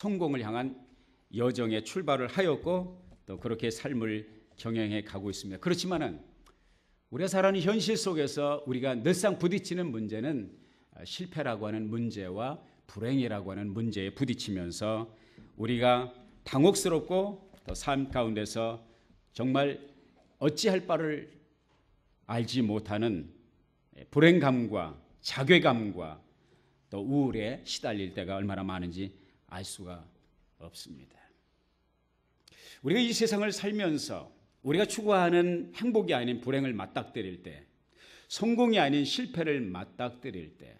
성공을 향한 여정에 출발을 하였고 또 그렇게 삶을 경영해 가고 있습니다. 그렇지만은 우리가 살아가는 현실 속에서 우리가 늘상 부딪히는 문제는 실패라고 하는 문제와 불행이라고 하는 문제에 부딪히면서 우리가 당혹스럽고 또 삶 가운데서 정말 어찌할 바를 알지 못하는 불행감과 자괴감과 또 우울에 시달릴 때가 얼마나 많은지 알 수가 없습니다. 우리가 이 세상을 살면서 우리가 추구하는 행복이 아닌 불행을 맞닥뜨릴 때, 성공이 아닌 실패를 맞닥뜨릴 때,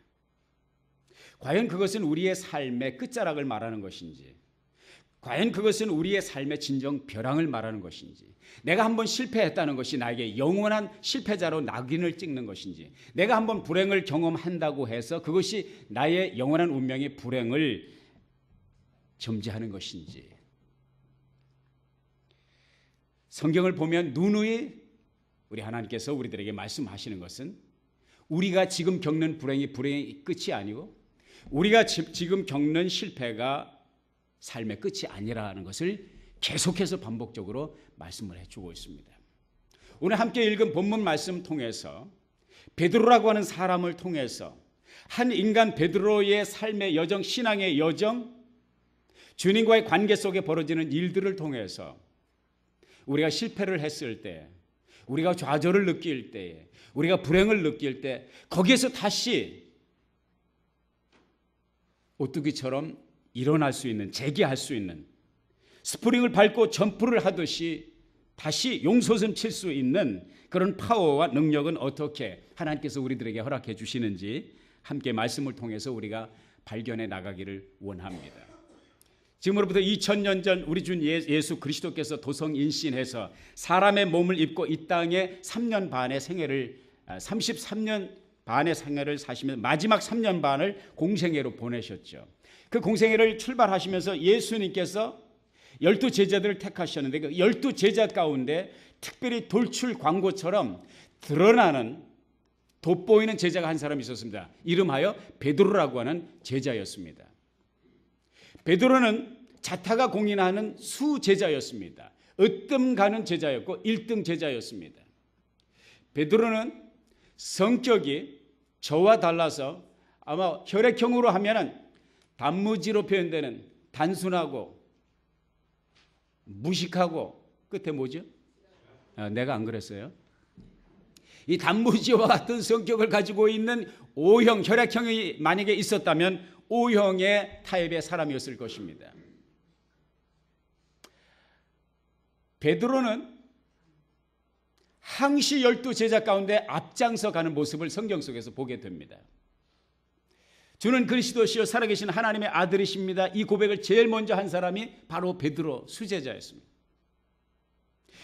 과연 그것은 우리의 삶의 끝자락을 말하는 것인지, 과연 그것은 우리의 삶의 진정 벼랑을 말하는 것인지, 내가 한번 실패했다는 것이 나에게 영원한 실패자로 낙인을 찍는 것인지, 내가 한번 불행을 경험한다고 해서 그것이 나의 영원한 운명의 불행을 점지하는 것인지, 성경을 보면 누누이 우리 하나님께서 우리들에게 말씀하시는 것은 우리가 지금 겪는 불행이 불행의 끝이 아니고 우리가 지금 겪는 실패가 삶의 끝이 아니라는 것을 계속해서 반복적으로 말씀을 해주고 있습니다. 오늘 함께 읽은 본문 말씀 통해서 베드로라고 하는 사람을 통해서 한 인간 베드로의 삶의 여정, 신앙의 여정, 주님과의 관계 속에 벌어지는 일들을 통해서 우리가 실패를 했을 때, 우리가 좌절을 느낄 때, 우리가 불행을 느낄 때 거기에서 다시 오뚜기처럼 일어날 수 있는, 재기할 수 있는, 스프링을 밟고 점프를 하듯이 다시 용솟음 칠 수 있는 그런 파워와 능력은 어떻게 하나님께서 우리들에게 허락해 주시는지 함께 말씀을 통해서 우리가 발견해 나가기를 원합니다. 지금으로부터 2000년 전 우리 주 예수 그리스도께서 도성인신해서 사람의 몸을 입고 이 땅에 3년 반의 생애를 33년 반의 생애를 사시면서 마지막 3년 반을 공생애로 보내셨죠. 그 공생애를 출발하시면서 예수님께서 12제자들을 택하셨는데 그 12제자 가운데 특별히 돌출 광고처럼 드러나는 돋보이는 제자가 한 사람이 있었습니다. 이름하여 베드로라고 하는 제자였습니다. 베드로는 자타가 공인하는 수제자였습니다. 으뜸 가는 제자였고 1등 제자였습니다. 베드로는 성격이 저와 달라서 아마 혈액형으로 하면은 단무지로 표현되는 단순하고 무식하고 끝에 뭐죠? 내가 안 그랬어요? 이 단무지와 같은 성격을 가지고 있는 O형 혈액형이 만약에 있었다면 O형의 타입의 사람이었을 것입니다. 베드로는 항시 12제자 가운데 앞장서 가는 모습을 성경 속에서 보게 됩니다. 주는 그리스도시요 살아계신 하나님의 아들이십니다. 이 고백을 제일 먼저 한 사람이 바로 베드로 수제자였습니다.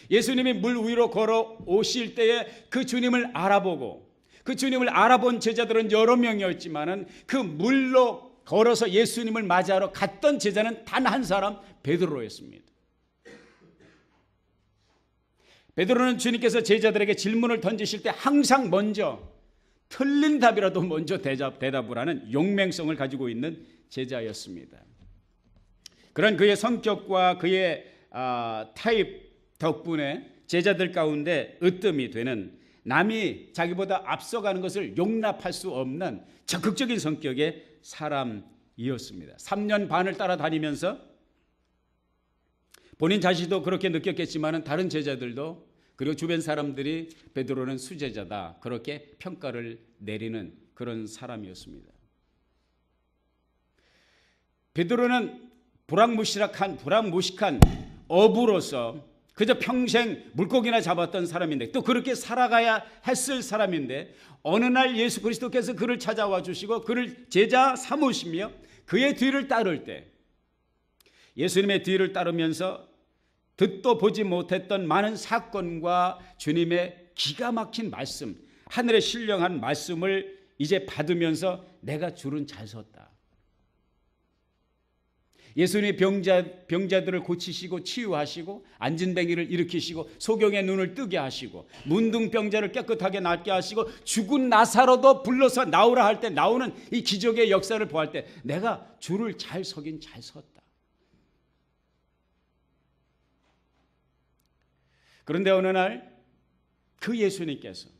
예수님이 물 위로 걸어 오실 때에 그 주님을 알아보고 그 주님을 알아본 제자들은 여러 명이었지만은 그 물로 걸어서 예수님을 맞이하러 갔던 제자는 단 한 사람 베드로였습니다. 베드로는 주님께서 제자들에게 질문을 던지실 때 항상 먼저 틀린 답이라도 먼저 대답을 하는 용맹성을 가지고 있는 제자였습니다. 그런 그의 성격과 그의 타입 덕분에 제자들 가운데 으뜸이 되는, 남이 자기보다 앞서가는 것을 용납할 수 없는 적극적인 성격의 사람이었습니다. 3년 반을 따라다니면서 본인 자신도 그렇게 느꼈겠지만 다른 제자들도 그리고 주변 사람들이 베드로는 수제자다 그렇게 평가를 내리는 그런 사람이었습니다. 베드로는 불황무식한 어부로서 그저 평생 물고기나 잡았던 사람인데 또 그렇게 살아가야 했을 사람인데 어느 날 예수 그리스도께서 그를 찾아와 주시고 그를 제자 삼으시며 그의 뒤를 따를 때 예수님의 뒤를 따르면서 듣도 보지 못했던 많은 사건과 주님의 기가 막힌 말씀, 하늘의 신령한 말씀을 이제 받으면서 내가 줄은 잘 섰다. 예수님이 병자들을 고치시고 치유하시고 안진뱅이를 일으키시고 소경의 눈을 뜨게 하시고 문둥병자를 깨끗하게 낫게 하시고 죽은 나사로도 불러서 나오라 할 때 나오는 이 기적의 역사를 보할 때 내가 줄을 잘 서긴 잘 섰다. 그런데 어느 날 그 예수님께서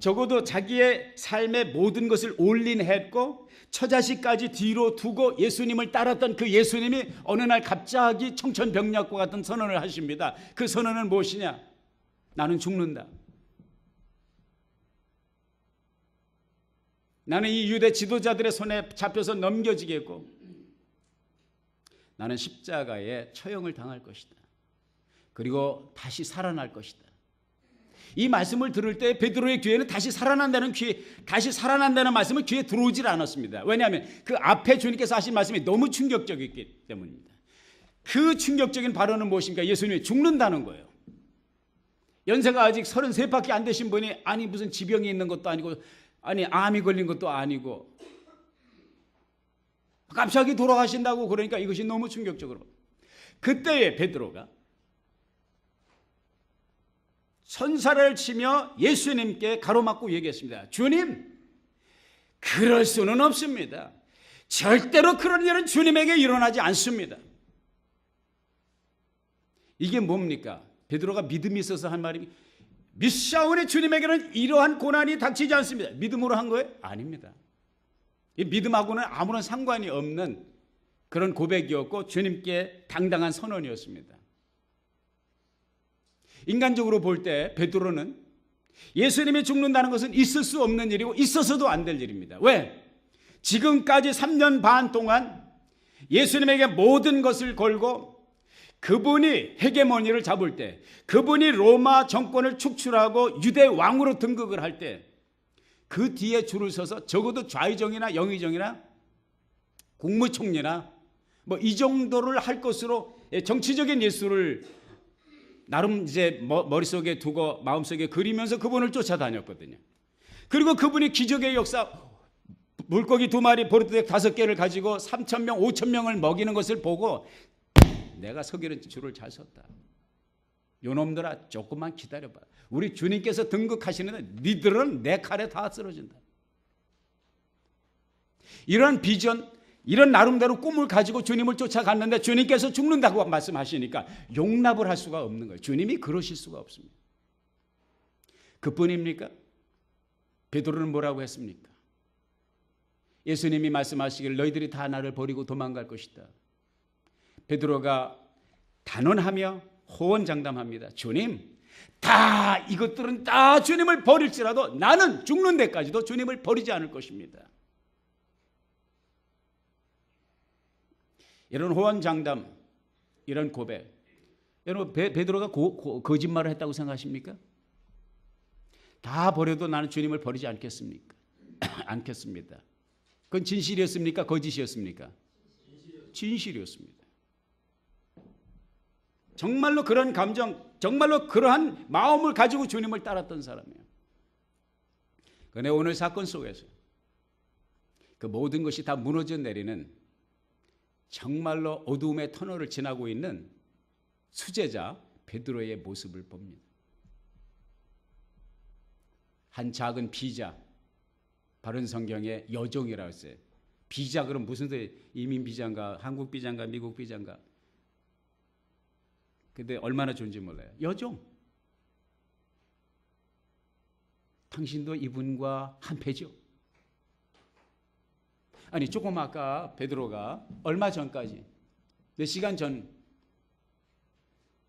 적어도 자기의 삶의 모든 것을 올인했고 처자식까지 뒤로 두고 예수님을 따랐던 그 예수님이 어느 날 갑자기 청천벽력과 같은 선언을 하십니다. 그 선언은 무엇이냐? 나는 죽는다. 나는 이 유대 지도자들의 손에 잡혀서 넘겨지겠고 나는 십자가에 처형을 당할 것이다. 그리고 다시 살아날 것이다. 이 말씀을 들을 때 베드로의 귀에는 다시 살아난다는 말씀은 귀에 들어오질 않았습니다. 왜냐하면 그 앞에 주님께서 하신 말씀이 너무 충격적이기 때문입니다. 그 충격적인 발언은 무엇입니까? 예수님이 죽는다는 거예요. 연세가 아직 33밖에 안 되신 분이 아니 무슨 지병이 있는 것도 아니고 아니 암이 걸린 것도 아니고 갑자기 돌아가신다고 그러니까 이것이 너무 충격적으로 그때에 베드로가 선사를 치며 예수님께 가로막고 얘기했습니다. 주님, 그럴 수는 없습니다. 절대로 그런 일은 주님에게 일어나지 않습니다. 이게 뭡니까? 베드로가 믿음이 있어서 한 말이 믿사오니 주님에게는 이러한 고난이 닥치지 않습니다. 믿음으로 한 거예요? 아닙니다. 이 믿음하고는 아무런 상관이 없는 그런 고백이었고 주님께 당당한 선언이었습니다. 인간적으로 볼 때 베드로는 예수님이 죽는다는 것은 있을 수 없는 일이고 있어서도 안 될 일입니다. 왜? 지금까지 3년 반 동안 예수님에게 모든 것을 걸고 그분이 헤게모니를 잡을 때 그분이 로마 정권을 축출하고 유대 왕으로 등극을 할 때 그 뒤에 줄을 서서 적어도 좌의정이나 영의정이나 국무총리나 뭐 이 정도를 할 것으로 정치적인 예수를 나름 이제 머릿속에 두고 마음속에 그리면서 그분을 쫓아다녔거든요. 그리고 그분이 기적의 역사 물고기 2마리 보리떡 5개를 가지고 3,000명 5,000명을 먹이는 것을 보고 내가 서기는 줄을 잘 섰다. 요놈들아 조금만 기다려봐. 우리 주님께서 등극하시는데 니들은 내 칼에 다 쓰러진다. 이런 비전 이런 나름대로 꿈을 가지고 주님을 쫓아갔는데 주님께서 죽는다고 말씀하시니까 용납을 할 수가 없는 거예요. 주님이 그러실 수가 없습니다. 그뿐입니까? 베드로는 뭐라고 했습니까? 예수님이 말씀하시길 너희들이 다 나를 버리고 도망갈 것이다. 베드로가 단언하며 호언장담합니다. 주님, 이것들은 다 주님을 버릴지라도 나는 죽는 데까지도 주님을 버리지 않을 것입니다. 이런 호언장담, 이런 고백, 여러분 베드로가 거짓말을 했다고 생각하십니까? 다 버려도 나는 주님을 버리지 않겠습니까? 않겠습니다. 그건 진실이었습니까? 거짓이었습니까? 진실이었습니다. 정말로 그런 감정, 정말로 그러한 마음을 가지고 주님을 따랐던 사람이에요. 그런데 오늘 사건 속에서 그 모든 것이 다 무너져 내리는 정말로 어두움의 터널을 지나고 있는 수제자 베드로의 모습을 봅니다. 한 작은 비자, 바른 성경에 여종이라고 했어요. 비자 그럼 무슨 소리? 이민 비자인가, 한국 비자인가, 미국 비자인가? 근데 얼마나 좋은지 몰라요. 여종. 당신도 이분과 한패죠. 아니 조금 아까 베드로가 얼마 전까지 몇 시간 전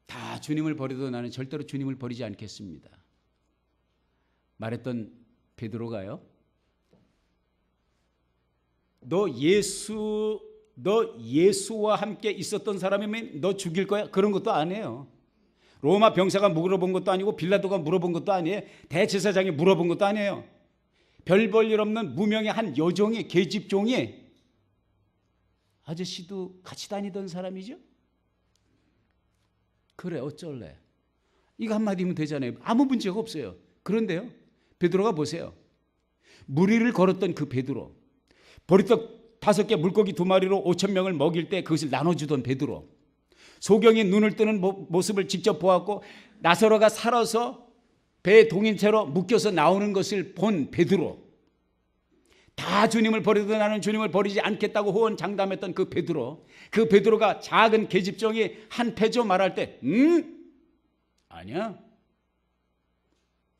다 주님을 버려도 나는 절대로 주님을 버리지 않겠습니다 말했던 베드로가요, 너 예수와 함께 있었던 사람이면 너 죽일 거야? 그런 것도 아니에요. 로마 병사가 물어본 것도 아니고 빌라도가 물어본 것도 아니에요. 대제사장이 물어본 것도 아니에요. 별 볼 일 없는 무명의 한 여종이, 계집종이, 아저씨도 같이 다니던 사람이죠. 그래 어쩔래. 이거 한마디면 되잖아요. 아무 문제가 없어요. 그런데요, 베드로가 보세요. 무리를 걸었던 그 베드로, 보리떡 5개 물고기 2마리로 5,000명을 먹일 때 그것을 나눠주던 베드로, 소경이 눈을 뜨는 모습을 직접 보았고 나사로가 살아서 배에 동인채로 묶여서 나오는 것을 본 베드로, 다 주님을 버리도 나는 주님을 버리지 않겠다고 호언장담했던 그 베드로가 작은 계집종이 한 패조 말할 때 아니야.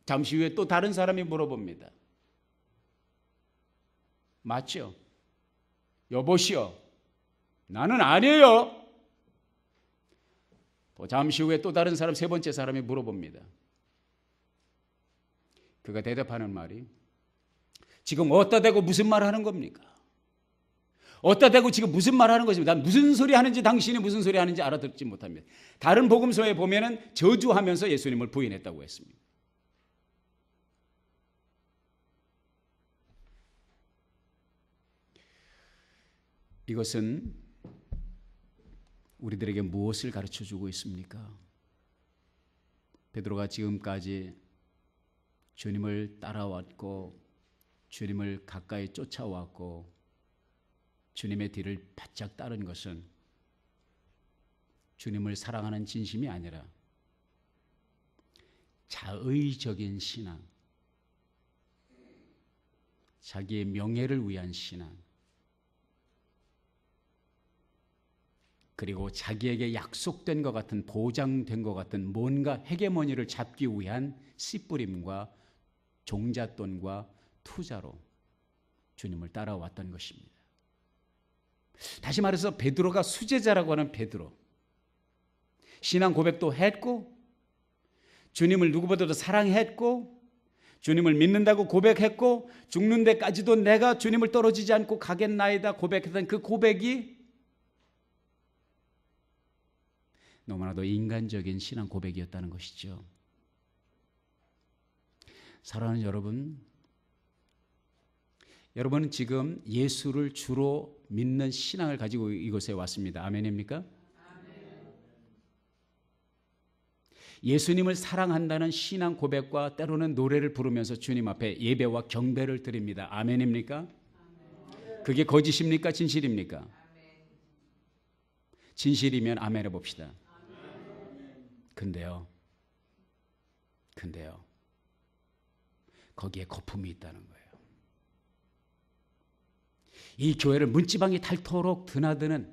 잠시 후에 또 다른 사람이 물어봅니다. 맞죠? 여보시오, 나는 아니에요. 또 잠시 후에 또 다른 사람, 세 번째 사람이 물어봅니다. 그가 대답하는 말이 지금 어디다 대고 무슨 말 하는 겁니까? 어디다 대고 지금 무슨 말 하는 것입니까? 난 무슨 소리 하는지 당신이 무슨 소리 하는지 알아듣지 못합니다. 다른 복음서에 보면은 저주하면서 예수님을 부인했다고 했습니다. 이것은 우리들에게 무엇을 가르쳐 주고 있습니까? 베드로가 지금까지 주님을 따라왔고 주님을 가까이 쫓아왔고 주님의 뒤를 바짝 따른 것은 주님을 사랑하는 진심이 아니라 자의적인 신앙, 자기의 명예를 위한 신앙, 그리고 자기에게 약속된 것 같은, 보장된 것 같은 뭔가 헤게모니를 잡기 위한 씨뿌림과 종잣돈과 투자로 주님을 따라왔던 것입니다. 다시 말해서 베드로가 수제자라고 하는 베드로, 신앙 고백도 했고 주님을 누구보다도 사랑했고 주님을 믿는다고 고백했고 죽는 데까지도 내가 주님을 떨어지지 않고 가겠나이다 고백했던 그 고백이 너무나도 인간적인 신앙 고백이었다는 것이죠. 사랑하는 여러분, 여러분은 지금 예수를 주로 믿는 신앙을 가지고 이곳에 왔습니다. 아멘입니까? 아멘. 예수님을 사랑한다는 신앙 고백과 때로는 노래를 부르면서 주님 앞에 예배와 경배를 드립니다. 아멘입니까? 아멘. 그게 거짓입니까? 진실입니까? 아멘. 진실이면 아멘 해봅시다. 근데요, 거기에 거품이 있다는 거예요. 이 교회를 문지방이 닳도록 드나드는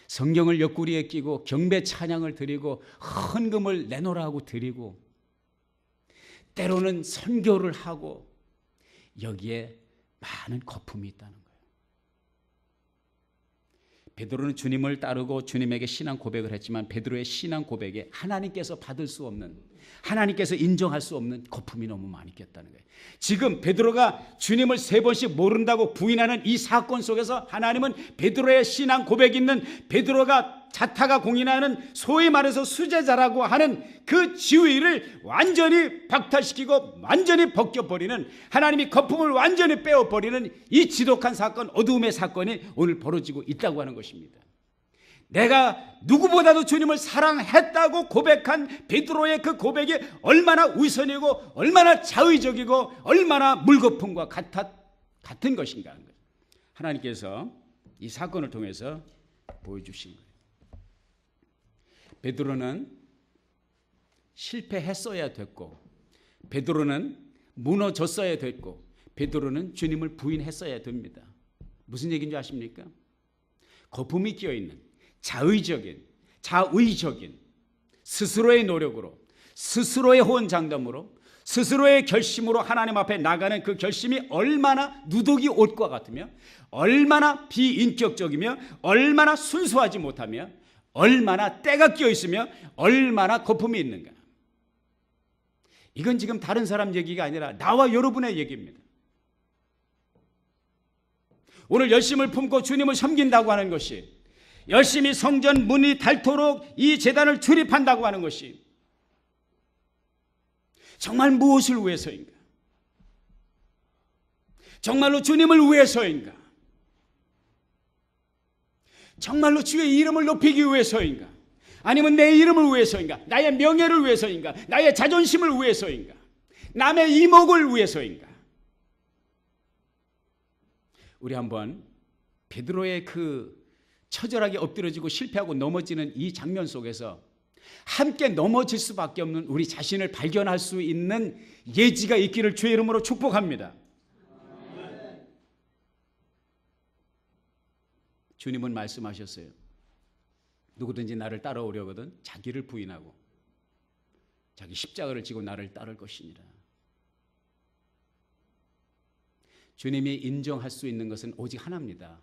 성경을 옆구리에 끼고 경배 찬양을 드리고 헌금을 내놓으라 하고 드리고 때로는 선교를 하고 여기에 많은 거품이 있다는 거예요. 베드로는 주님을 따르고 주님에게 신앙 고백을 했지만 베드로의 신앙 고백에 하나님께서 받을 수 없는, 하나님께서 인정할 수 없는 거품이 너무 많이 꼈다는 거예요. 지금 베드로가 주님을 3번씩 모른다고 부인하는 이 사건 속에서 하나님은 베드로의 신앙 고백이 있는 베드로가 자타가 공인하는 소위 말해서 수제자라고 하는 그 지위를 완전히 박탈시키고 완전히 벗겨버리는, 하나님이 거품을 완전히 빼어버리는 이 지독한 사건, 어두움의 사건이 오늘 벌어지고 있다고 하는 것입니다. 내가 누구보다도 주님을 사랑했다고 고백한 베드로의 그 고백이 얼마나 위선이고 얼마나 자의적이고 얼마나 물거품과 같은 것인가 하는 거예요. 하나님께서 이 사건을 통해서 보여주신 거예요. 베드로는 실패했어야 됐고 베드로는 무너졌어야 됐고 베드로는 주님을 부인했어야 됩니다. 무슨 얘기인지 아십니까? 거품이 끼어있는 자의적인, 자의적인 스스로의 노력으로, 스스로의 호언장담으로, 스스로의 결심으로 하나님 앞에 나가는 그 결심이 얼마나 누더기 옷과 같으며 얼마나 비인격적이며 얼마나 순수하지 못하며 얼마나 때가 끼어 있으며 얼마나 거품이 있는가. 이건 지금 다른 사람 얘기가 아니라 나와 여러분의 얘기입니다. 오늘 열심을 품고 주님을 섬긴다고 하는 것이, 열심히 성전 문이 닳도록 이 제단을 출입한다고 하는 것이 정말 무엇을 위해서인가? 정말로 주님을 위해서인가? 정말로 주의 이름을 높이기 위해서인가? 아니면 내 이름을 위해서인가? 나의 명예를 위해서인가? 나의 자존심을 위해서인가? 남의 이목을 위해서인가? 우리 한번 베드로의 그 처절하게 엎드려지고 실패하고 넘어지는 이 장면 속에서 함께 넘어질 수밖에 없는 우리 자신을 발견할 수 있는 예지가 있기를 주의 이름으로 축복합니다. 주님은 말씀하셨어요. 누구든지 나를 따라오려거든 자기를 부인하고 자기 십자가를 지고 나를 따를 것이니라. 주님이 인정할 수 있는 것은 오직 하나입니다.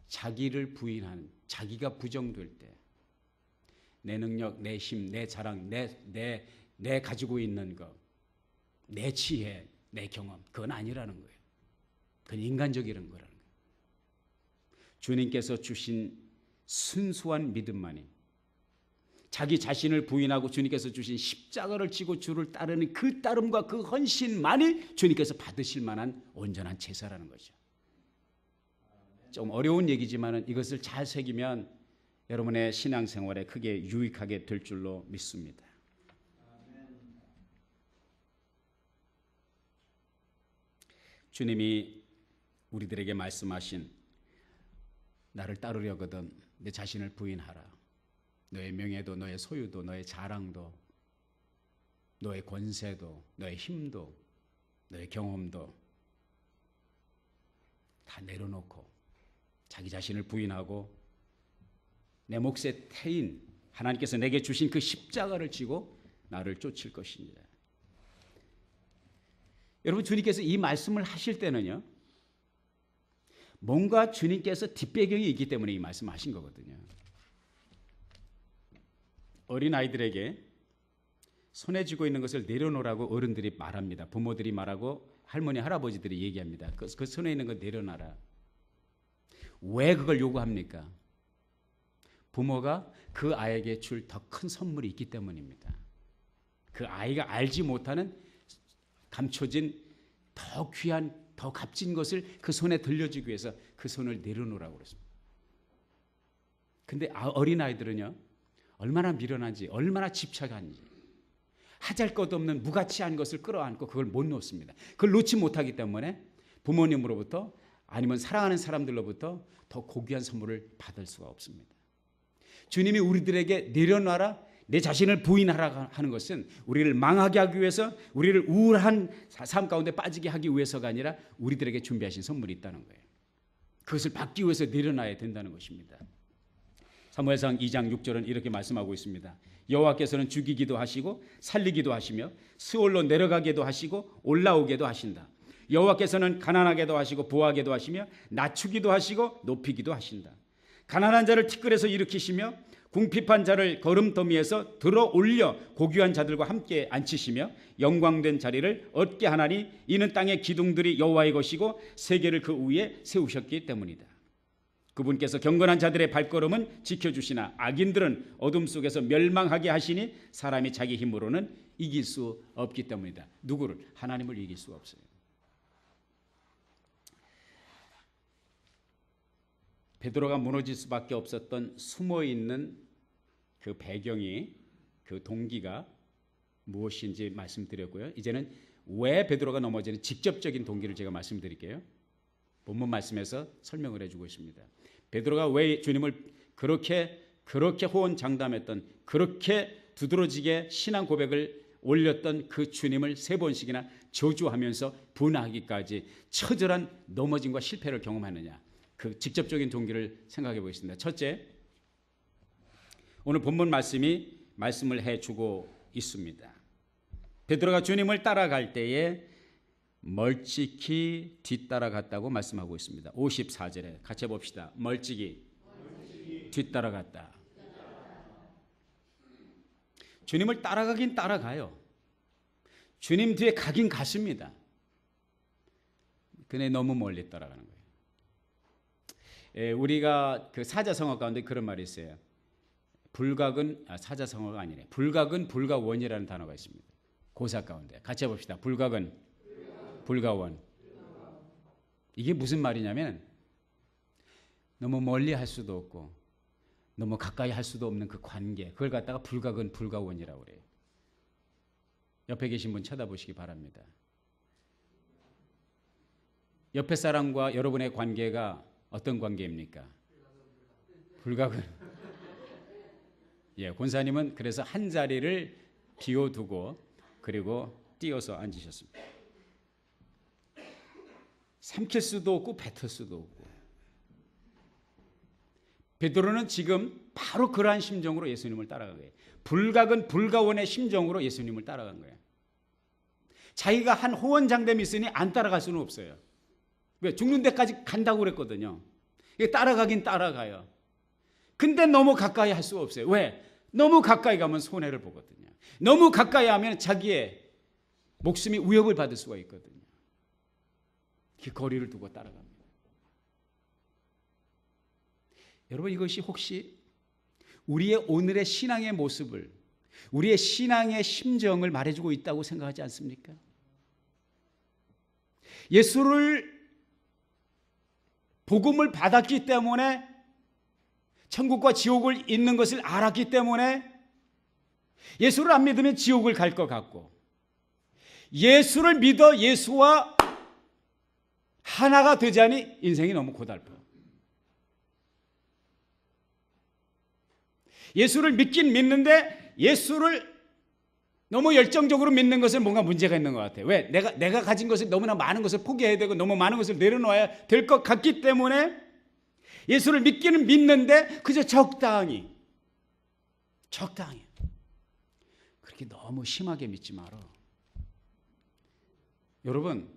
자기를 부인하는, 자기가 부정될 때 내 능력, 내 힘, 내 자랑, 내 가지고 있는 것, 내 지혜, 내 경험, 그건 아니라는 거예요. 그건 인간적이라는 거라는 거예요. 주님께서 주신 순수한 믿음만이, 자기 자신을 부인하고 주님께서 주신 십자가를 지고 주를 따르는 그 따름과 그 헌신만이 주님께서 받으실 만한 온전한 제사라는 거죠. 좀 어려운 얘기지만 이것을 잘 새기면 여러분의 신앙생활에 크게 유익하게 될 줄로 믿습니다. 주님이 우리들에게 말씀하신 나를 따르려거든 내 자신을 부인하라. 너의 명예도, 너의 소유도, 너의 자랑도, 너의 권세도, 너의 힘도, 너의 경험도 다 내려놓고 자기 자신을 부인하고 내 몫의 태인 하나님께서 내게 주신 그 십자가를 지고 나를 쫓을 것이니라. 여러분, 주님께서 이 말씀을 하실 때는요, 뭔가 주님께서 뒷배경이 있기 때문에 이 말씀을 하신 거거든요. 어린아이들에게 손에 쥐고 있는 것을 내려놓으라고 어른들이 말합니다. 부모들이 말하고 할머니, 할아버지들이 얘기합니다. 그 손에 있는 거 내려놔라. 왜 그걸 요구합니까? 부모가 그 아이에게 줄 더 큰 선물이 있기 때문입니다. 그 아이가 알지 못하는 감춰진 더 귀한, 더 값진 것을 그 손에 들려주기 위해서 그 손을 내려놓으라고 그랬습니다. 근데 어린아이들은요, 얼마나 미련한지, 얼마나 집착한지, 하잘 것 없는 무가치한 것을 끌어안고 그걸 못 놓습니다. 그걸 놓지 못하기 때문에 부모님으로부터 아니면 사랑하는 사람들로부터 더 고귀한 선물을 받을 수가 없습니다. 주님이 우리들에게 내려놔라, 내 자신을 부인하라 하는 것은 우리를 망하게 하기 위해서, 우리를 우울한 삶 가운데 빠지게 하기 위해서가 아니라 우리들에게 준비하신 선물이 있다는 거예요. 그것을 받기 위해서 내려놔야 된다는 것입니다. 사무엘상 2장 6절은 이렇게 말씀하고 있습니다. 여호와께서는 죽이기도 하시고 살리기도 하시며 스올로 내려가게도 하시고 올라오게도 하신다. 여호와께서는 가난하게도 하시고 부하게도 하시며 낮추기도 하시고 높이기도 하신다. 가난한 자를 티끌에서 일으키시며 궁핍한 자를 거름더미에서 들어 올려 고귀한 자들과 함께 앉히시며 영광된 자리를 얻게 하나니 이는 땅의 기둥들이 여호와의 것이고 세계를 그 위에 세우셨기 때문이다. 그분께서 경건한 자들의 발걸음은 지켜주시나 악인들은 어둠 속에서 멸망하게 하시니 사람이 자기 힘으로는 이길 수 없기 때문이다. 누구를? 하나님을 이길 수가 없어요. 베드로가 무너질 수밖에 없었던 숨어있는 그 배경이, 그 동기가 무엇인지 말씀드렸고요. 이제는 왜 베드로가 넘어지는 직접적인 동기를 제가 말씀드릴게요. 본문 말씀에서 설명을 해주고 있습니다. 베드로가 왜 주님을 그렇게 호언장담했던, 그렇게 두드러지게 신앙 고백을 올렸던 그 주님을 3번씩이나 저주하면서 분하기까지 처절한 넘어짐과 실패를 경험하느냐, 그 직접적인 동기를 생각해 보겠습니다. 첫째, 오늘 본문 말씀이 말씀을 해주고 있습니다. 베드로가 주님을 따라갈 때에 멀찍이 뒤따라갔다고 말씀하고 있습니다. 54절에 같이 봅시다. 멀찍이 뒤따라갔다. 주님을 따라가긴 따라가요. 주님 뒤에 가긴 갔습니다. 근데 너무 멀리 따라가는 거예요. 우리가 그 사자성어 가운데 그런 말이 있어요. 불각은, 사자성어가 아니네. 불각은 불가원이라는 단어가 있습니다. 고사 가운데 같이 해봅시다. 불각은 불가원. 이게 무슨 말이냐면 너무 멀리 할 수도 없고 너무 가까이 할 수도 없는 그 관계, 그걸 갖다가 불각은 불가원이라고 그래요. 옆에 계신 분 쳐다보시기 바랍니다. 옆에 사람과 여러분의 관계가 어떤 관계입니까? 불각은. 예, 권사님은 그래서 한 자리를 비워두고 그리고 띄어서 앉으셨습니다. 삼킬 수도 없고 뱉을 수도 없고. 베드로는 지금 바로 그러한 심정으로 예수님을 따라간 거예요. 불각은 불가원의 심정으로 예수님을 따라간 거예요. 자기가 한 호언장담이 있으니 안 따라갈 수는 없어요. 왜? 죽는 데까지 간다고 그랬거든요. 따라가긴 따라가요. 근데 너무 가까이 할 수 없어요. 왜? 너무 가까이 가면 손해를 보거든요. 너무 가까이 하면 자기의 목숨이 위협을 받을 수가 있거든요. 그 거리를 두고 따라갑니다. 여러분, 이것이 혹시 우리의 오늘의 신앙의 모습을, 우리의 신앙의 심정을 말해주고 있다고 생각하지 않습니까? 예수를 복음을 받았기 때문에, 천국과 지옥을 있는 것을 알았기 때문에 예수를 안 믿으면 지옥을 갈 것 같고, 예수를 믿어 예수와 하나가 되자니 인생이 너무 고달퍼. 예수를 믿긴 믿는데 예수를 너무 열정적으로 믿는 것은 뭔가 문제가 있는 것 같아요. 왜? 내가 가진 것을 너무나 많은 것을 포기해야 되고 너무 많은 것을 내려놓아야 될 것 같기 때문에 예수를 믿기는 믿는데 그저 적당히 그렇게 너무 심하게 믿지 마라. 여러분,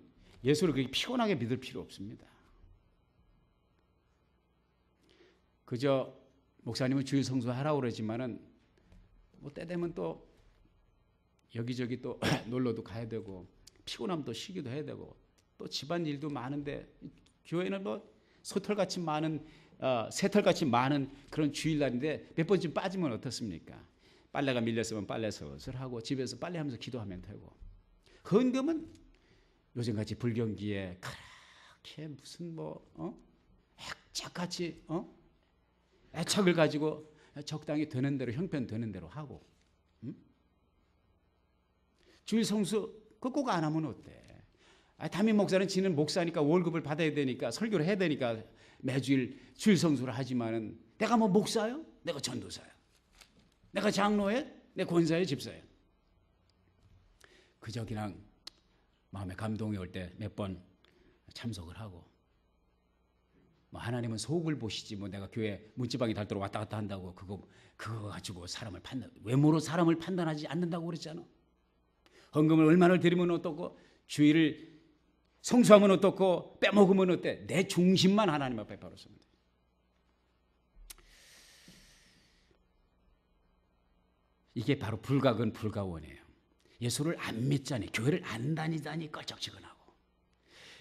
예수를 그렇게 피곤하게 믿을 필요 없습니다. 그저 목사님은 주일 성수하라고 그러지만은 뭐 때 되면 또 여기저기 또 놀러도 가야 되고 피곤하면 또 쉬기도 해야 되고 또 집안일도 많은데 교회는 뭐 새털같이 많은 그런 주일날인데 몇 번쯤 빠지면 어떻습니까? 빨래가 밀렸으면 빨래 슬슬 하고 집에서 빨래하면서 기도하면 되고, 헌금은 요즘같이 불경기에 그렇게 무슨 핵착같이 애착을 가지고 적당히 되는 대로 형편되는 대로 하고, 주일 성수 그거 꼭 안 하면 어때? 담임 목사는 지는 목사니까 월급을 받아야 되니까 설교를 해야 되니까 매주일 주일 성수를 하지만은 내가 뭐 목사요? 내가 전도사요? 내가 장로예요? 내가 권사예요? 집사예요? 그저 그냥 마음에 감동이 올 때 몇 번 참석을 하고, 뭐 하나님은 속을 보시지 뭐 내가 교회 문지방이 닳도록 왔다 갔다 한다고 그거 가지고 사람을 외모로 사람을 판단하지 않는다고 그랬잖아. 헌금을 얼마나 드리면 어떻고 주일을 성수하면 어떻고 빼먹으면 어때? 내 중심만 하나님 앞에 바로 서면 돼. 이게 바로 불각은 불가원이에요. 예수를 안 믿자니, 교회를 안 다니자니 껄쩍지근하고,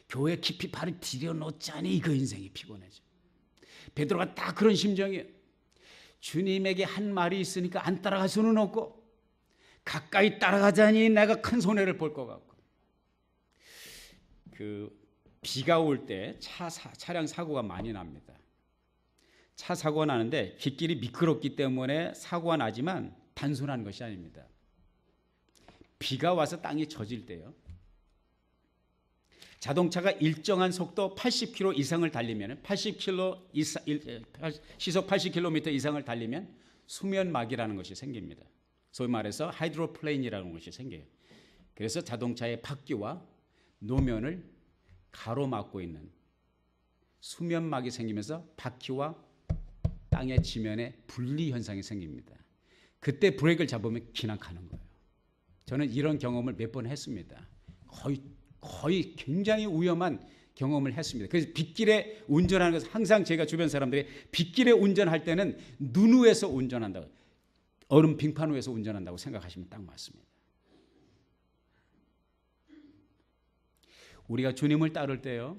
교회 깊이 발을 들여놓자니 이거 인생이 피곤해져. 베드로가 딱 그런 심정이에요. 주님에게 한 말이 있으니까 안 따라갈 수는 없고, 가까이 따라가자니 내가 큰 손해를 볼 것 같고. 비가 올 때 차량 사고가 많이 납니다. 차 사고가 나는데 빗길이 미끄럽기 때문에 사고가 나지만 단순한 것이 아닙니다. 비가 와서 땅이 젖을 때요, 자동차가 일정한 속도 80km 이상을 달리면 시속 80km 이상을 달리면 수면막이라는 것이 생깁니다. 소위 말해서 하이드로플레인이라는 것이 생겨요. 그래서 자동차의 바퀴와 노면을 가로막고 있는 수면막이 생기면서 바퀴와 땅의 지면에 분리 현상이 생깁니다. 그때 브레이크를 잡으면 기낙하는 거예요. 저는 이런 경험을 몇 번 했습니다. 거의 굉장히 위험한 경험을 했습니다. 그래서 빗길에 운전하는 것은 항상 제가 주변 사람들이 빗길에 운전할 때는 눈 위에서 운전한다고, 얼음 빙판 위에서 운전한다고 생각하시면 딱 맞습니다. 우리가 주님을 따를 때요,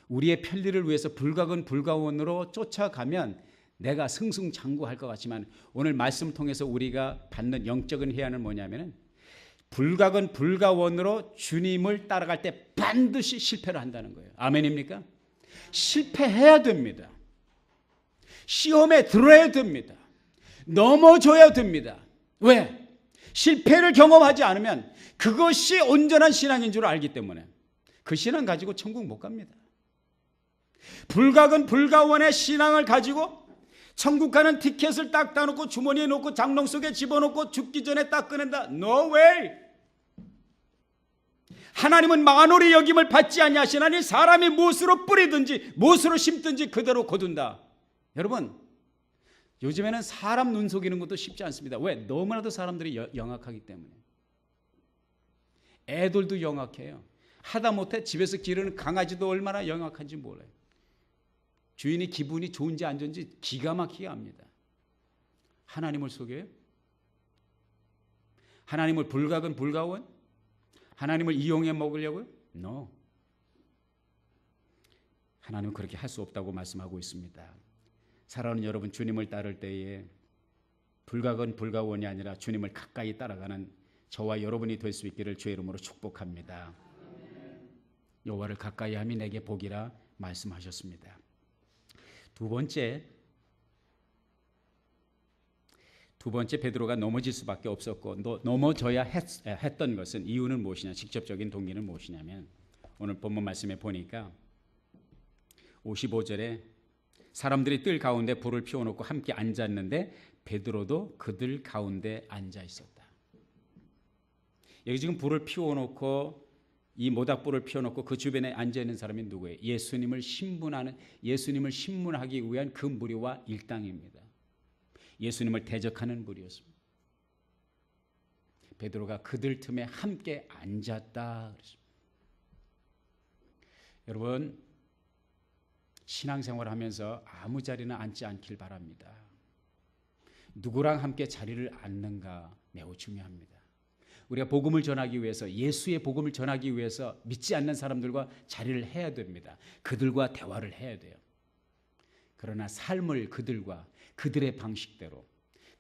우리의 편리를 위해서 불가근 불가원으로 쫓아가면 내가 승승장구할 것 같지만 오늘 말씀 통해서 우리가 받는 영적인 해안은 뭐냐면은 불가근 불가원으로 주님을 따라갈 때 반드시 실패를 한다는 거예요. 아멘입니까? 실패해야 됩니다. 시험에 들어야 됩니다. 넘어져야 됩니다. 왜? 실패를 경험하지 않으면 그것이 온전한 신앙인 줄 알기 때문에 그 신앙 가지고 천국 못 갑니다. 불가근 불가원의 신앙을 가지고 천국 가는 티켓을 딱 따놓고 주머니에 놓고 장롱 속에 집어넣고 죽기 전에 딱 꺼낸다. No way. 하나님은 만홀히 여김을 받지 아니하시나니 사람이 무엇으로 뿌리든지 무엇으로 심든지 그대로 거둔다. 여러분, 요즘에는 사람 눈 속이는 것도 쉽지 않습니다. 왜? 너무나도 사람들이 영악하기 때문에. 애들도 영악해요. 하다못해 집에서 기르는 강아지도 얼마나 영악한지 몰라요. 주인이 기분이 좋은지 안 좋은지 기가 막히게 압니다. 하나님을 속여요? 하나님을 불가근 불가원? 하나님을 이용해 먹으려고요? No. 하나님은 그렇게 할 수 없다고 말씀하고 있습니다. 사랑하는 여러분, 주님을 따를 때에 불가근 불가원이 아니라 주님을 가까이 따라가는 저와 여러분이 될 수 있기를 주의 이름으로 축복합니다. 여호와를 가까이 함이 내게 복이라 말씀하셨습니다. 두 번째 베드로가 넘어질 수밖에 없었고 넘어져야 했던 것은 이유는 무엇이냐, 직접적인 동기는 무엇이냐면 오늘 본문 말씀에 보니까 55절에 사람들이 뜰 가운데 불을 피워놓고 함께 앉았는데 베드로도 그들 가운데 앉아 있었다. 여기 지금 불을 피워놓고 이 모닥불을 피워놓고 그 주변에 앉아 있는 사람이 누구예요? 예수님을 신문하기 위한 그 무리와 일당입니다. 예수님을 대적하는 무리였습니다. 베드로가 그들 틈에 함께 앉았다 그랬습니다. 여러분, 신앙생활을 하면서 아무 자리나 앉지 않길 바랍니다. 누구랑 함께 자리를 앉는가 매우 중요합니다. 우리가 복음을 전하기 위해서, 예수의 복음을 전하기 위해서 믿지 않는 사람들과 자리를 해야 됩니다. 그들과 대화를 해야 돼요. 그러나 삶을 그들의 방식대로,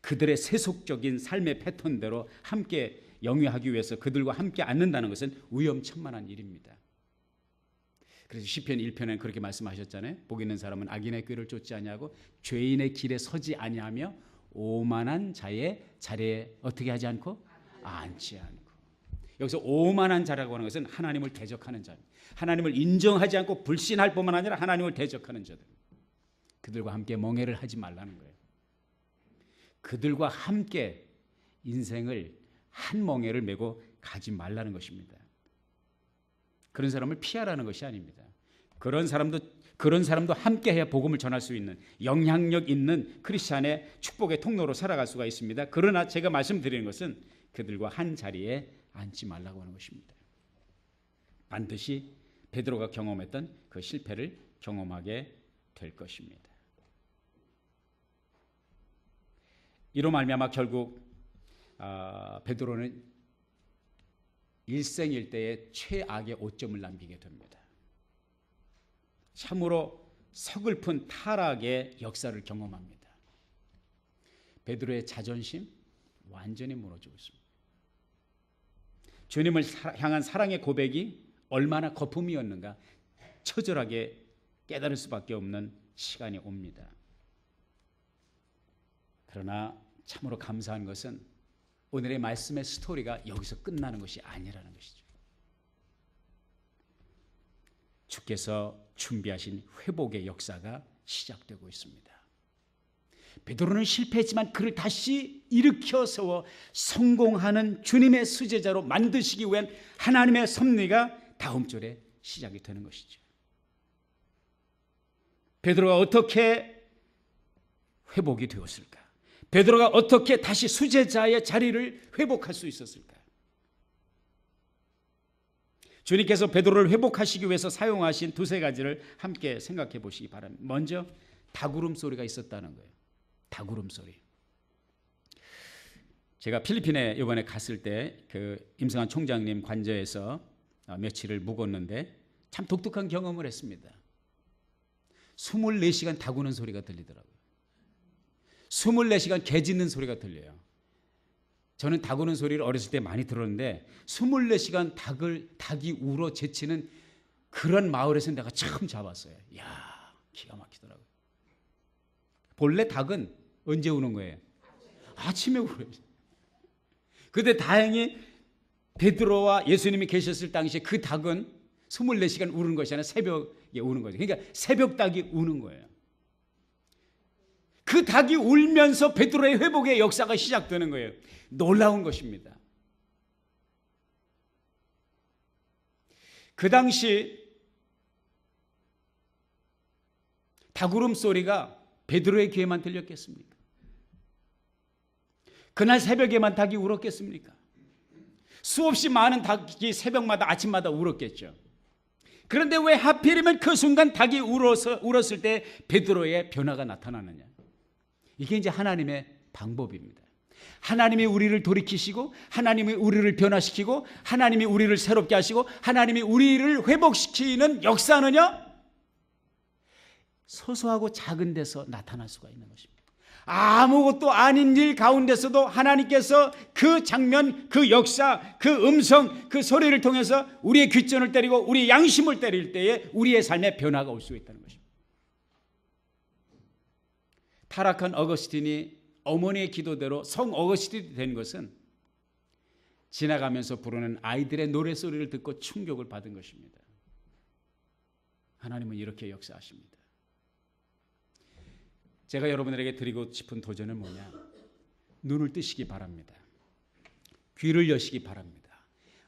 그들의 세속적인 삶의 패턴대로 함께 영위하기 위해서 그들과 함께 앉는다는 것은 위험천만한 일입니다. 그래서 시편 1편에 그렇게 말씀하셨잖아요. 복 있는 사람은 악인의 꾀를 쫓지 아니하고 죄인의 길에 서지 아니하며 오만한 자의 자리에 어떻게 하지 않고 앉지 않고. 여기서 오만한 자라고 하는 것은 하나님을 대적하는 자입니다. 하나님을 인정하지 않고 불신할 뿐만 아니라 하나님을 대적하는 자들. 그들과 함께 멍해를 하지 말라는 거예요. 그들과 함께 인생을 한 멍해를 메고 가지 말라는 것입니다. 그런 사람을 피하라는 것이 아닙니다. 그런 사람도 함께 해야 복음을 전할 수 있는 영향력 있는 크리스찬의 축복의 통로로 살아갈 수가 있습니다. 그러나 제가 말씀드리는 것은 그들과 한 자리에 앉지 말라고 하는 것입니다. 반드시 베드로가 경험했던 그 실패를 경험하게 될 것입니다. 이로 말미암아 결국 베드로는 일생일대의 최악의 오점을 남기게 됩니다. 참으로 서글픈 타락의 역사를 경험합니다. 베드로의 자존심 완전히 무너지고 있습니다. 주님을 향한 사랑의 고백이 얼마나 거품이었는가 처절하게 깨달을 수밖에 없는 시간이 옵니다. 그러나 참으로 감사한 것은 오늘의 말씀의 스토리가 여기서 끝나는 것이 아니라는 것이죠. 주께서 준비하신 회복의 역사가 시작되고 있습니다. 베드로는 실패했지만 그를 다시 일으켜 세워 성공하는 주님의 수제자로 만드시기 위한 하나님의 섭리가 다음 절에 시작이 되는 것이죠. 베드로가 어떻게 회복이 되었을까? 베드로가 어떻게 다시 수제자의 자리를 회복할 수 있었을까? 주님께서 베드로를 회복하시기 위해서 사용하신 두세 가지를 함께 생각해 보시기 바랍니다. 먼저 닭울음 소리가 있었다는 거예요. 닭울음 소리. 제가 필리핀에 이번에 갔을 때 그 임성한 총장님 관저에서 며칠을 묵었는데 참 독특한 경험을 했습니다. 24시간 닭 우는 소리가 들리더라고요. 24시간 개 짖는 소리가 들려요. 저는 닭 우는 소리를 어렸을 때 많이 들었는데 24시간 닭이 울어 제치는 그런 마을에서 내가 처음 잡았어요. 이야, 기가 막히더라고요. 본래 닭은 언제 우는 거예요? 아침에 울어요. 그런데 다행히 베드로와 예수님이 계셨을 당시에 그 닭은 24시간 우는 것이 아니라 새벽에 우는 거죠. 그러니까 새벽 닭이 우는 거예요. 그 닭이 울면서 베드로의 회복의 역사가 시작되는 거예요. 놀라운 것입니다. 그 당시 닭울음 소리가 베드로의 귀에만 들렸겠습니까? 그날 새벽에만 닭이 울었겠습니까? 수없이 많은 닭이 새벽마다 아침마다 울었겠죠. 그런데 왜 하필이면 그 순간 닭이 울었을 때 베드로의 변화가 나타나느냐? 이게 이제 하나님의 방법입니다. 하나님이 우리를 돌이키시고 하나님이 우리를 변화시키고 하나님이 우리를 새롭게 하시고 하나님이 우리를 회복시키는 역사는요, 소소하고 작은 데서 나타날 수가 있는 것입니다. 아무것도 아닌 일 가운데서도 하나님께서 그 장면, 그 역사, 그 음성, 그 소리를 통해서 우리의 귓전을 때리고 우리의 양심을 때릴 때에 우리의 삶에 변화가 올 수 있다는 것입니다. 타락한 어거스틴이 어머니의 기도대로 성 어거스틴이 된 것은 지나가면서 부르는 아이들의 노래소리를 듣고 충격을 받은 것입니다. 하나님은 이렇게 역사하십니다. 제가 여러분들에게 드리고 싶은 도전은 뭐냐? 눈을 뜨시기 바랍니다. 귀를 여시기 바랍니다.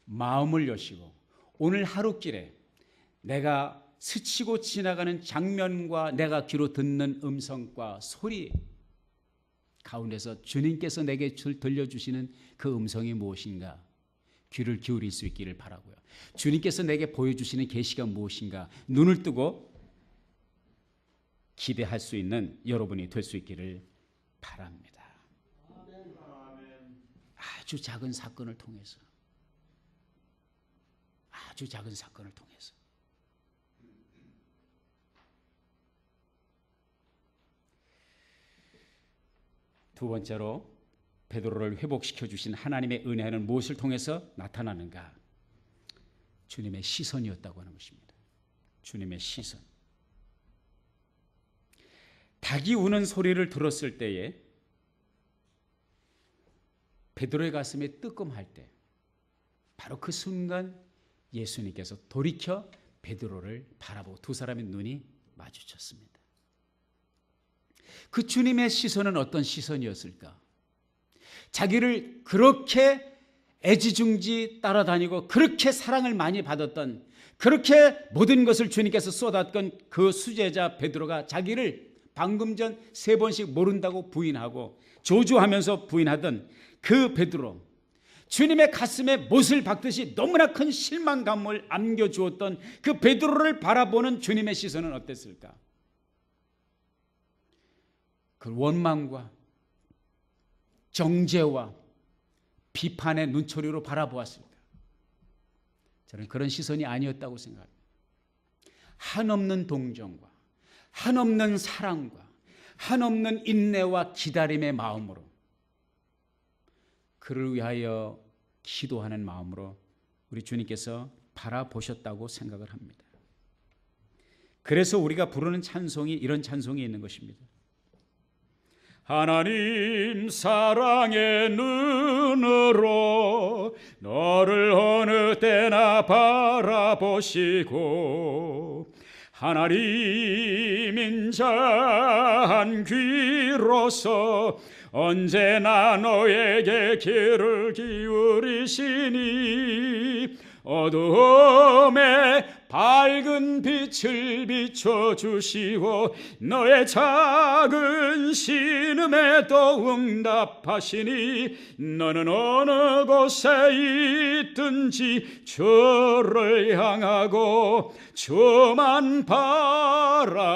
마음을 여시고 오늘 하루길에 내가 스치고 지나가는 장면과 내가 귀로 듣는 음성과 소리 가운데서 주님께서 내게 들려주시는 그 음성이 무엇인가? 귀를 기울일 수 있기를 바라고요. 주님께서 내게 보여주시는 계시가 무엇인가? 눈을 뜨고 기대할 수 있는 여러분이 될 수 있기를 바랍니다. 아주 작은 사건을 통해서, 아주 작은 사건을 통해서 두 번째로 베드로를 회복시켜 주신 하나님의 은혜는 무엇을 통해서 나타나는가? 주님의 시선이었다고 하는 것입니다. 주님의 시선. 닭이 우는 소리를 들었을 때에 베드로의 가슴이 뜨끔할 때 바로 그 순간 예수님께서 돌이켜 베드로를 바라보고 두 사람의 눈이 마주쳤습니다. 그 주님의 시선은 어떤 시선이었을까? 자기를 그렇게 애지중지 따라다니고 그렇게 사랑을 많이 받았던, 그렇게 모든 것을 주님께서 쏟았던 그 수제자 베드로가 자기를 방금 전 3번씩 모른다고 부인하고 조주하면서 부인하던 그 베드로, 주님의 가슴에 못을 박듯이 너무나 큰 실망감을 안겨주었던 그 베드로를 바라보는 주님의 시선은 어땠을까? 그 원망과 정죄와 비판의 눈초리로 바라보았습니다. 저는 그런 시선이 아니었다고 생각합니다. 한없는 동정과 한없는 사랑과 한없는 인내와 기다림의 마음으로, 그를 위하여 기도하는 마음으로 우리 주님께서 바라보셨다고 생각을 합니다. 그래서 우리가 부르는 찬송이 이런 찬송이 있는 것입니다. 하나님 사랑의 눈으로 너를 어느 때나 바라보시고 하나님 인자한 귀로서 언제나 너에게 귀를 기울이시니 어두움에 밝은 빛을 비춰주시고 너의 작은 신음에도 응답하시니 너는 어느 곳에 있든지 주를 향하고 주만 바라볼지라.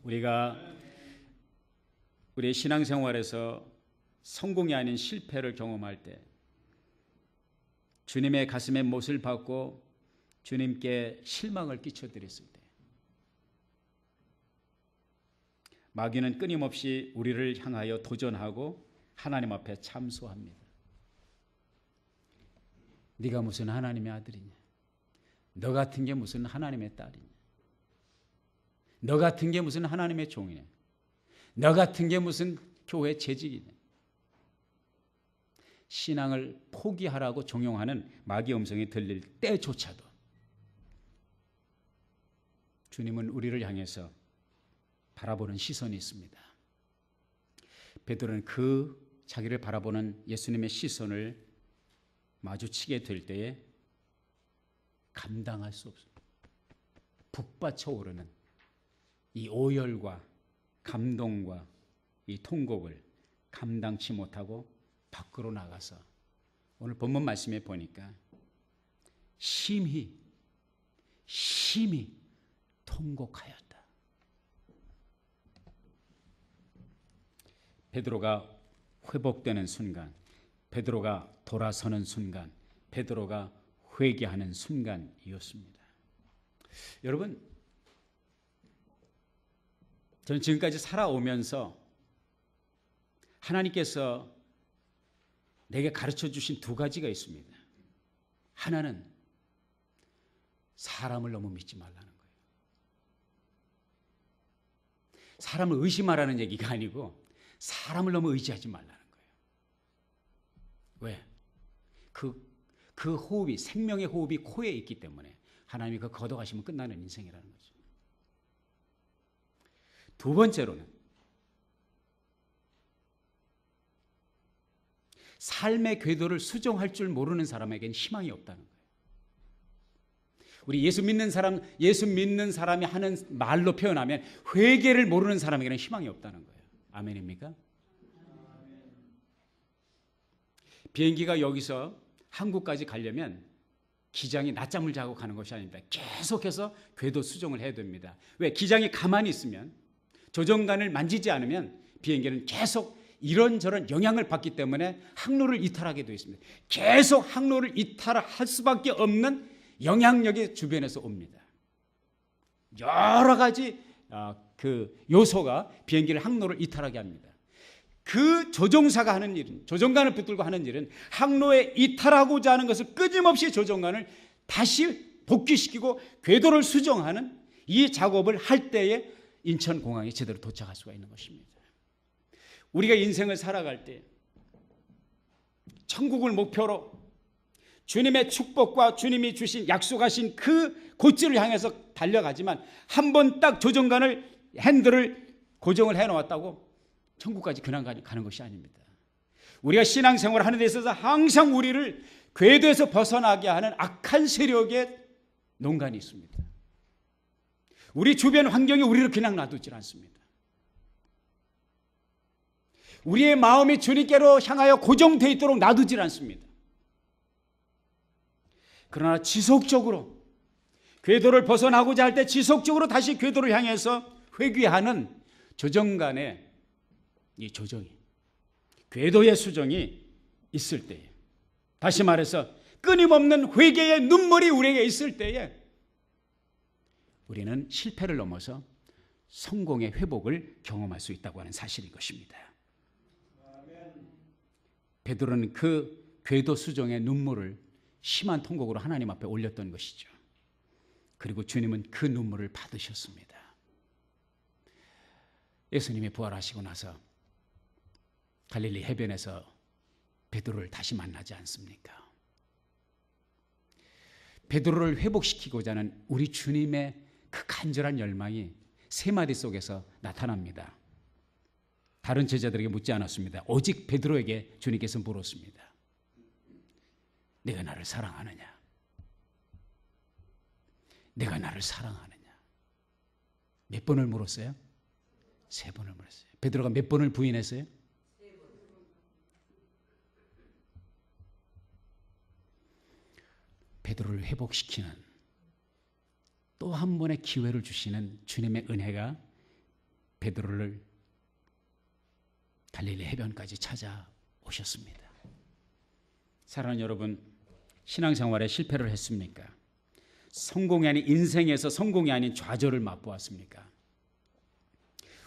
우리가 우리의 신앙생활에서 성공이 아닌 실패를 경험할 때, 주님의 가슴에 못을 박고 주님께 실망을 끼쳐드렸을 때, 마귀는 끊임없이 우리를 향하여 도전하고 하나님 앞에 참소합니다. 네가 무슨 하나님의 아들이냐? 너 같은 게 무슨 하나님의 딸이냐? 너 같은 게 무슨 하나님의 종이냐? 너 같은 게 무슨 교회 재직이냐? 신앙을 포기하라고 종용하는 마귀의 음성이 들릴 때조차도 주님은 우리를 향해서 바라보는 시선이 있습니다. 베드로는 그 자기를 바라보는 예수님의 시선을 마주치게 될 때에 감당할 수 없습니다. 북받쳐 오르는 이 오열과 감동과 이 통곡을 감당치 못하고 밖으로 나가서 오늘 본문 말씀에 보니까 심히 통곡하였다. 베드로가 회복되는 순간, 베드로가 돌아서는 순간, 베드로가 회개하는 순간이었습니다. 여러분, 저는 지금까지 살아오면서 하나님께서 내게 가르쳐 주신 두 가지가 있습니다. 하나는 사람을 너무 믿지 말라는 거예요. 사람을 의심하라는 얘기가 아니고 사람을 너무 의지하지 말라는 거예요. 왜? 그 호흡이, 생명의 호흡이 코에 있기 때문에 하나님이 그거 걷어가시면 끝나는 인생이라는 거죠. 두 번째로는 삶의 궤도를 수정할 줄 모르는 사람에게는 희망이 없다는 거예요. 우리 예수 믿는 사람이 하는 말로 표현하면 회개를 모르는 사람에게는 희망이 없다는 거예요. 아멘입니까? 비행기가 여기서 한국까지 가려면 기장이 낮잠을 자고 가는 것이 아닙니다. 계속해서 궤도 수정을 해야 됩니다. 왜? 기장이 가만히 있으면, 조정관을 만지지 않으면 비행기는 계속 이런저런 영향을 받기 때문에 항로를 이탈하게 되어 있습니다. 계속 항로를 이탈할 수밖에 없는 영향력이 주변에서 옵니다. 여러 가지 그 요소가 비행기를 항로를 이탈하게 합니다. 그 조종사가 하는 일은, 조종관을 붙들고 하는 일은 항로에 이탈하고자 하는 것을 끊임없이 조종관을 다시 복귀시키고 궤도를 수정하는 이 작업을 할 때에 인천공항에 제대로 도착할 수가 있는 것입니다. 우리가 인생을 살아갈 때 천국을 목표로 주님의 축복과 주님이 주신 약속하신 그 고지를 향해서 달려가지만 한 번 딱 조종관을 핸들을 고정을 해놓았다고 천국까지 그냥 가는 것이 아닙니다. 우리가 신앙생활을 하는 데 있어서 항상 우리를 궤도에서 벗어나게 하는 악한 세력의 농간이 있습니다. 우리 주변 환경이 우리를 그냥 놔두질 않습니다. 우리의 마음이 주님께로 향하여 고정되어 있도록 놔두질 않습니다. 그러나 지속적으로 궤도를 벗어나고자 할 때 지속적으로 다시 궤도를 향해서 회귀하는 조정간의 이 조정이, 궤도의 수정이 있을 때에, 다시 말해서 끊임없는 회개의 눈물이 우리에게 있을 때에 우리는 실패를 넘어서 성공의 회복을 경험할 수 있다고 하는 사실인 것입니다. 베드로는 그 궤도 수정의 눈물을 심한 통곡으로 하나님 앞에 올렸던 것이죠. 그리고 주님은 그 눈물을 받으셨습니다. 예수님이 부활하시고 나서 갈릴리 해변에서 베드로를 다시 만나지 않습니까? 베드로를 회복시키고자 하는 우리 주님의 그 간절한 열망이 세 마디 속에서 나타납니다. 다른 제자들에게 묻지 않았습니다. 오직 베드로에게 주님께서 물었습니다. 내가 나를 사랑하느냐? 내가 나를 사랑하느냐? 몇 번을 물었어요? 세 번을 물었어요. 베드로가 몇 번을 부인했어요? 베드로를 회복시키는 또 한 번의 기회를 주시는 주님의 은혜가 베드로를 갈릴리 해변까지 찾아오셨습니다. 사랑하는 여러분, 신앙생활에 실패를 했습니까? 성공이 아닌, 인생에서 성공이 아닌 좌절을 맛보았습니까?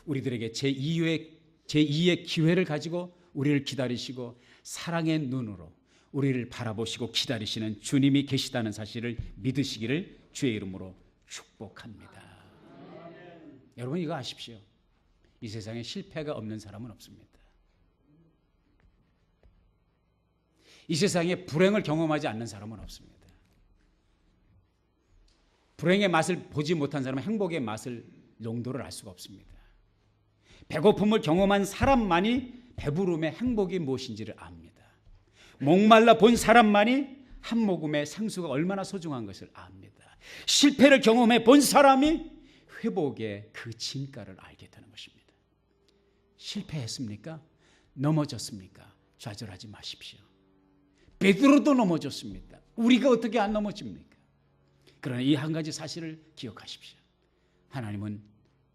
우리들에게 제2의 기회를 가지고 우리를 기다리시고 사랑의 눈으로 우리를 바라보시고 기다리시는 주님이 계시다는 사실을 믿으시기를 주의 이름으로 축복합니다. 여러분, 이거 아십시오. 이 세상에 실패가 없는 사람은 없습니다. 이 세상에 불행을 경험하지 않는 사람은 없습니다. 불행의 맛을 보지 못한 사람은 행복의 맛을, 용도를 알 수가 없습니다. 배고픔을 경험한 사람만이 배부름의 행복이 무엇인지를 압니다. 목말라 본 사람만이 한 모금의 생수가 얼마나 소중한 것을 압니다. 실패를 경험해 본 사람이 회복의 그 진가를 알게 되는 것입니다. 실패했습니까? 넘어졌습니까? 좌절하지 마십시오. 베드로도 넘어졌습니다. 우리가 어떻게 안 넘어집니까? 그러나 이 한 가지 사실을 기억하십시오. 하나님은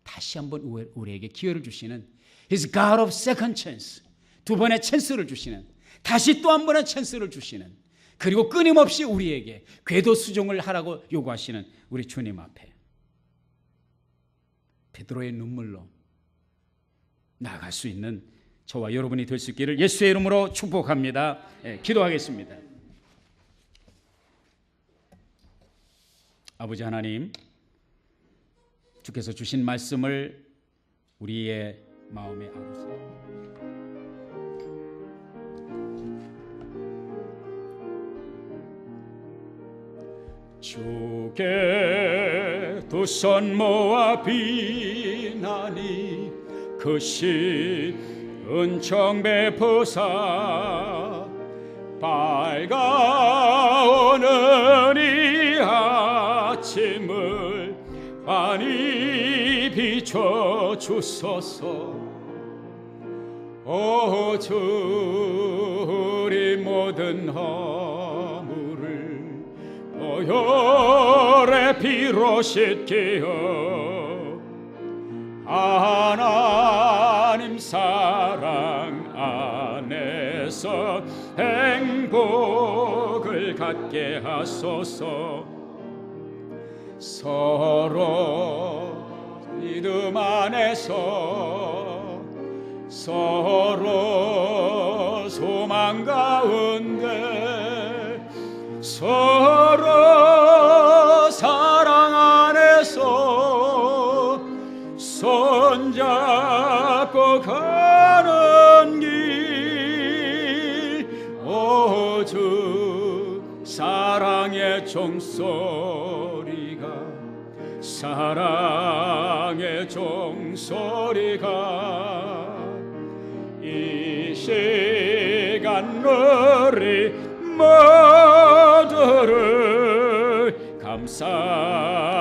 다시 한번 우리에게 기회를 주시는 He's God of second chance, 두 번의 찬스를 주시는, 다시 또 한 번의 찬스를 주시는, 그리고 끊임없이 우리에게 궤도 수종을 하라고 요구하시는 우리 주님 앞에 베드로의 눈물로 나아갈 수 있는 저와 여러분이 될 수 있기를 예수의 이름으로 축복합니다. 기도하겠습니다. 아버지 하나님, 주께서 주신 말씀을 우리의 마음에 아우르세요. 주께 두 손 모아 비나니 그 시 은총 베푸사 밝아오는 이 아침을 환히 비춰주소서. 오 주, 우리 모든 허물을 보혈의 피로 씻기어 하나님 사랑 안에서 행복을 갖게 하소서. 서로 믿음 안에서 서로 소망 가운데 서로 사랑 안에서 손잡고 가는 길, 오 주, 사랑의 종소리가 사랑의 종소리가 이 시간 우리 모두를 감싸